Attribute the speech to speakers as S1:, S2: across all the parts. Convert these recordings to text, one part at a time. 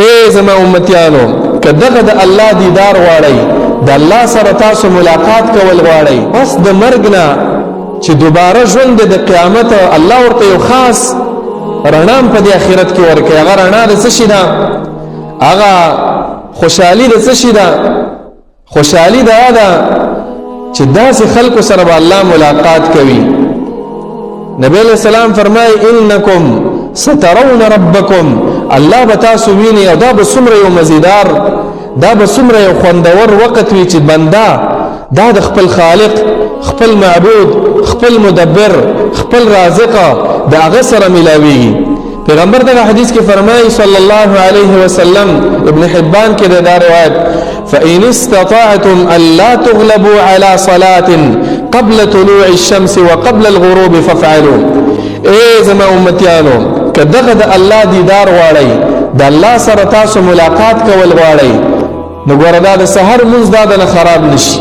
S1: اے زما امتیانو که دغه د الله دیدار غواړئ د الله سره تاسو ملاقات کول غواړئ پس د مرګ نه چې دوباره ژوند د قیامت الله ورته یو خاص رڼا په دې آخرت کې ورکړي هغه رڼا د څه شي ده هغه خوشحالي د څه شي ده خوشحالي دا ده چې داسې خلکو سره به الله ملاقات کوي نبی علیہ السلام فرمای انکم سترون ربکم الله به تاسو ویني او دا به څومره یو مزیدار دا به څومره یو خوندور وخت وي چې بنده دا د خپل خالق خپل معبود خپل مدبر خپل رازق د هغه سره ملاويږي پیغمبر دغه حدیث کې فرمایي صلی الله علیه وسلم ابن حبان کې دا روایت فإن استطعتم ألا تغلبوا على صلاة قبل طلوع الشمس وقبل الغروب فافعلوا اے زما امتیانو که دغه د الله دیدار غواړئ د الله سره تاسو ملاقات کول غواړئ نو ګوره دا د سحر مونځ دا نه خراب نشي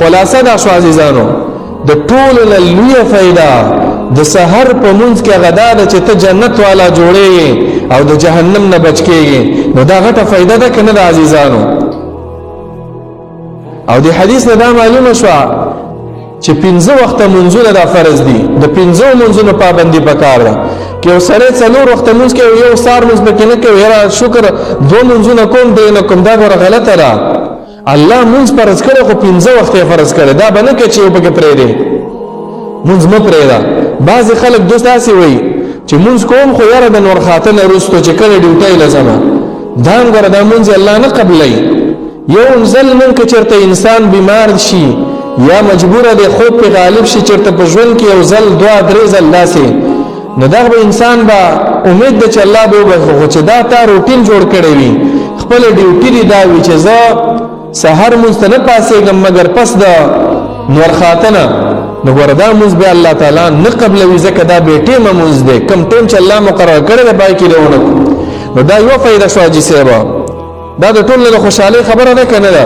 S1: خلاصه دا شو عزیزانو د ټولو نه لویه فایده د سحر په مونځ کې غدا ده چې ته جنت والا جوړې او د جهنم نه بچ کېږي نو دا غټه فایده ده که نه د عزیزانو او د حدیث نه دا معلومه شوه چې 15 وخته منځونه دا فرض دي د 15 منځونو پابندي پکار ده که یو سره 4 وخته منځ کې یو سار منځ پکې نه کوي یاره شکر 2 منځونه کوم دی نه کوم دا ګوره غلطه ده الله منځ فرض کړی خو 15 وخته فرض کړی دا به نه کوي چې یو پکې پرېږدي منځ مه پرېږده بعضې خلک دوست داسې وایي چې منځ کوم خو یاره د نور خاطر نه وروستو چې کله ډیوټۍ له ځمه دا هم ګوره دا منځ الله نه قبلوي یو ځل من که چېرته انسان بیمار شي یا مجبور دی خوب په غالب شي چېرته په ژوند کې یو ځل 2-3 ځل داسې نو دغه انسان به امید ده چې الله به وبخښي خو چې دا تا روټین جوړ کړی وي خپله ډیوټي دې دا وي چې زه سحر مونځ ته نه پاسېږم مګر پس د نورخاته نه نو ګوره دا مونځ بیا الله تعالی نه قبلوي ځکه دا بې ټیمه مونځ دی کم ټیم چې الله مقرر کړی دی پای کې دی ونه نو دا یوه فایده شوه حاجي صاحبه دا د ټولو د خوشحالۍ خبره ده که نه ده